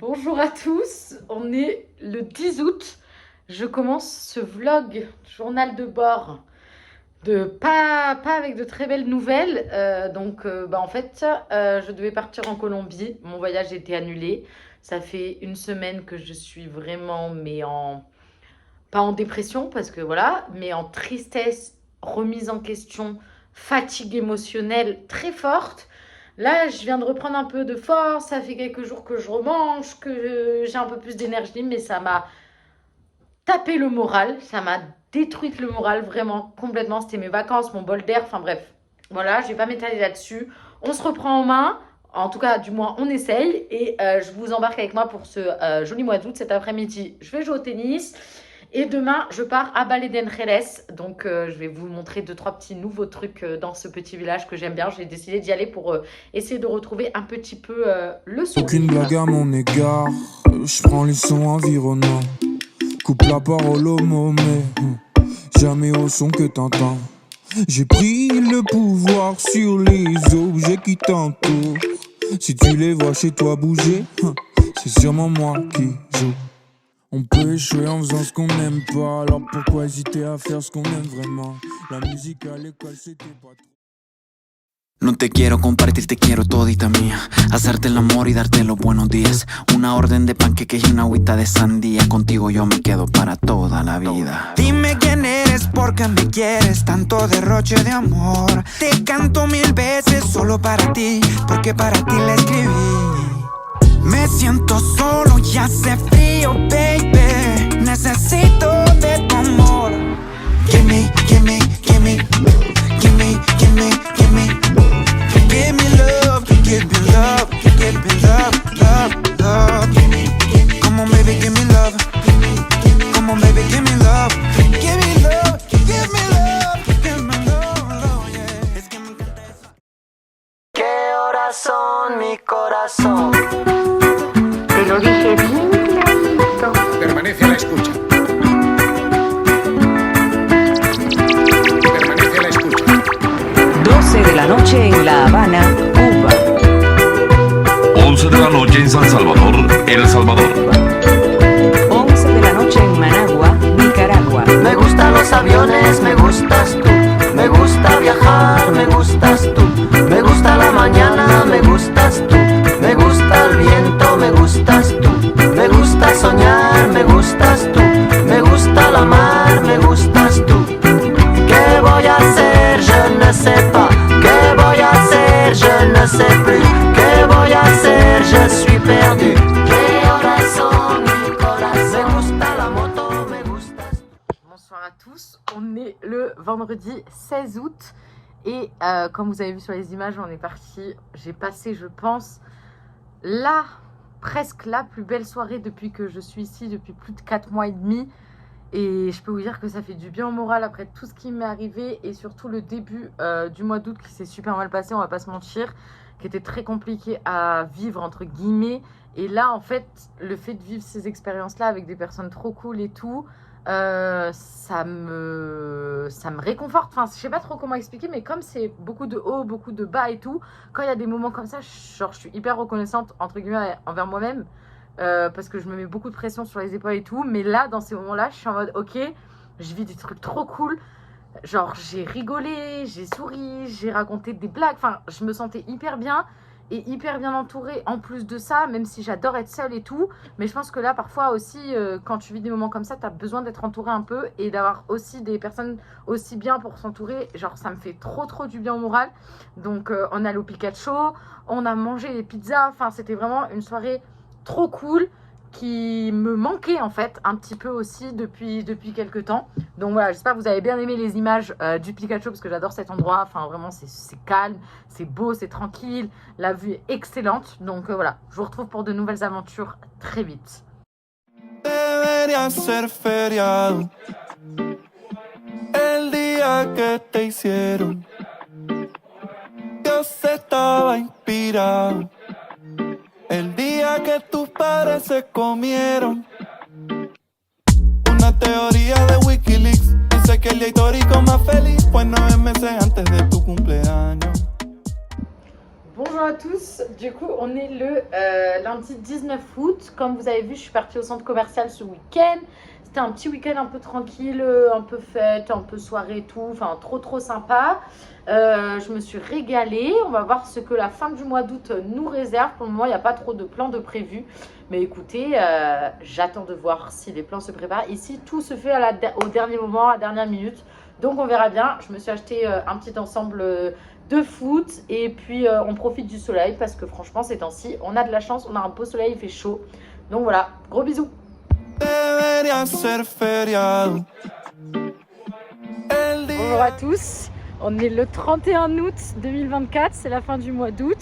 Bonjour à tous, on est le 10 août. Je commence ce vlog, journal de bord, pas avec de très belles nouvelles. En fait, je devais partir en Colombie. Mon voyage a été annulé. Ça fait une semaine que je suis vraiment, pas en dépression parce que voilà, mais en tristesse, remise en question, fatigue émotionnelle très forte. Là, je viens de reprendre un peu de force. Ça fait quelques jours que je remange, que j'ai un peu plus d'énergie, mais ça m'a tapé le moral. Ça m'a détruit le moral vraiment complètement. C'était mes vacances, mon bol d'air. Enfin bref, voilà, je vais pas m'étaler là-dessus. On se reprend en main. En tout cas, du moins, on essaye. Et je vous embarque avec moi pour ce joli mois d'août. Cet après-midi, je vais jouer au tennis. Et demain, je pars à Ballet d'Enjérez. Donc, je vais vous montrer 2-3 petits nouveaux trucs dans ce petit village que j'aime bien. J'ai décidé d'y aller pour essayer de retrouver un petit peu le sourire. Aucune blague à mon égard. Je prends les sons environnants. Coupe la parole au mot, mais jamais au son que t'entends. J'ai pris le pouvoir sur les objets qui t'entourent. Si tu les vois chez toi bouger, c'est sûrement moi qui joue. On peut échouer en faisant ce qu'on n'aime pas. Alors pourquoi hésiter à faire ce qu'on aime vraiment? La musique à l'école c'était pas trop. No te quiero compartir, te quiero todita mía. Hacerte el amor y darte los buenos días. Una orden de panqueques y una agüita de sandía. Contigo yo me quedo para toda la vida. Dime quién eres porque me quieres. Tanto derroche de amor. Te canto 1000 veces solo para ti. Porque para ti la escribí. Me siento solo y hace frío, baby. Necesito de tu amor. Gimme, gimme, gimme. Gimme, gimme, gimme. Give me love, give me love, give me love, love, love. Come on, baby, give me love. Come on, baby, give me love. Give me love, give me love, give me love, love, yeah. Es que me encanta eso. ¿Qué horas son, mi corazón? Te lo dije bien clarito. Permanece a la escucha. Permanece a la escucha. 12 de la noche en La Habana, Cuba. 11 de la noche en San Salvador, El Salvador. 11 de la noche en Managua, Nicaragua. Me gustan los aviones, me gustas tú. Me gusta viajar, me gustas tú. Me gusta la mañana, me gustas tú. Me gusta el viento, me gustas tú. Me gusta soñar, me gustas tú. Me gusta la mar, me gustas tú. ¿Qué voy a hacer? Je ne sais pas. ¿Qué voy a hacer? Je ne sais plus. ¿Qué voy a hacer? Je suis perdu. ¿Qué horas son, mi corazón? Me gusta la moto, me gustas tú. Bonsoir à tous, on est le vendredi 16 août et comme vous avez vu sur les images, on est parti. J'ai passé, je pense, presque la plus belle soirée depuis que je suis ici, depuis plus de 4 mois et demi. Et je peux vous dire que ça fait du bien au moral après tout ce qui m'est arrivé et surtout le début du mois d'août qui s'est super mal passé, on va pas se mentir, qui était très compliqué à vivre entre guillemets. Et là en fait, le fait de vivre ces expériences-là avec des personnes trop cool et tout, ça me réconforte. Enfin, je sais pas trop comment expliquer, mais comme c'est beaucoup de hauts, beaucoup de bas et tout, quand il y a des moments comme ça, genre je suis hyper reconnaissante entre guillemets envers moi-même. Parce que je me mets beaucoup de pression sur les épaules et tout. Mais là, dans ces moments-là, je suis en mode ok, je vis des trucs trop cool. Genre, j'ai rigolé, j'ai souri, j'ai raconté des blagues. Enfin, je me sentais hyper bien et hyper bien entourée. En plus de ça, même si j'adore être seule et tout. Mais je pense que là, parfois aussi, quand tu vis des moments comme ça, tu as besoin d'être entourée un peu et d'avoir aussi des personnes aussi bien pour s'entourer. Genre, ça me fait trop du bien au moral. Donc, on est allé au Pikachu, on a mangé des pizzas. Enfin, c'était vraiment une soirée trop cool qui me manquait en fait un petit peu aussi depuis quelques temps. Donc voilà, j'espère que vous avez bien aimé les images du Pikachu parce que j'adore cet endroit. Enfin vraiment c'est calme, c'est beau, c'est tranquille, la vue est excellente. Donc voilà, je vous retrouve pour de nouvelles aventures très vite. Debería ser feriado el día que te hicieron. Dios estaba inspirado. El día que tus padres se comieron. Una teoría de Wikileaks dice que el día histórico más feliz fue 9 meses antes de tu cumpleaños. Bonjour Bonjour à tous, du coup on est le lundi 19 août. Comme vous avez vu, je suis partie au centre commercial ce week-end. C'était un petit week-end un peu tranquille, un peu fête, un peu soirée et tout, enfin trop sympa. Je me suis régalée. On va voir ce que la fin du mois d'août nous réserve. Pour le moment, il n'y a pas trop de plans de prévus. Mais écoutez, j'attends de voir si les plans se préparent. Ici, tout se fait au dernier moment, à la dernière minute. Donc on verra bien. Je me suis acheté un petit ensemble de foot. Et puis on profite du soleil parce que franchement, ces temps-ci, on a de la chance. On a un beau soleil, il fait chaud. Donc voilà, gros bisous. Bonjour à tous, on est le 31 août 2024, c'est la fin du mois d'août.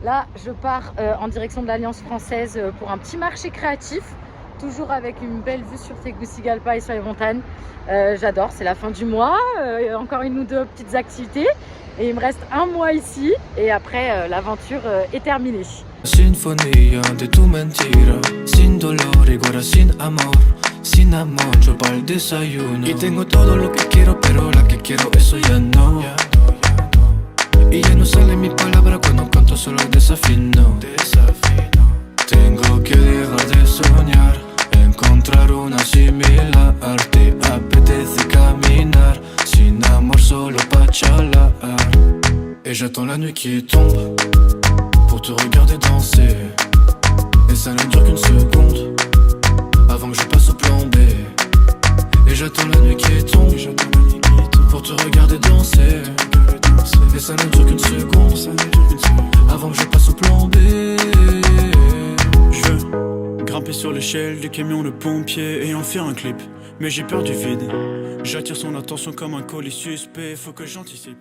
Là, je pars en direction de l'Alliance française pour un petit marché créatif, toujours avec une belle vue sur Tegucigalpa et sur les montagnes. J'adore, c'est la fin du mois, encore une ou deux petites activités. Et il me reste un mois ici et après l'aventure est terminée. Sinfonía de tu mentira, sin dolor y guarda sin amor. Sin amor, yo para el desayuno. Y tengo todo lo que quiero, pero la que quiero, eso ya no. Y ya no salen mis palabras cuando canto, solo desafino. Tengo que dejar de soñar, encontrar una similar. Te apetece caminar, sin amor, solo pa' charlar. Et j'attends la nuit qui tombe pour te regarder danser. Et ça ne dure qu'une seconde avant que je passe au plan B. Et j'attends la nuit qui tombe pour te regarder danser. Et ça ne dure qu'une seconde avant que je passe au plan B. Je veux grimper sur l'échelle du camion de pompier et en faire un clip. Mais j'ai peur du vide. J'attire son attention comme un colis suspect, faut que j'anticipe.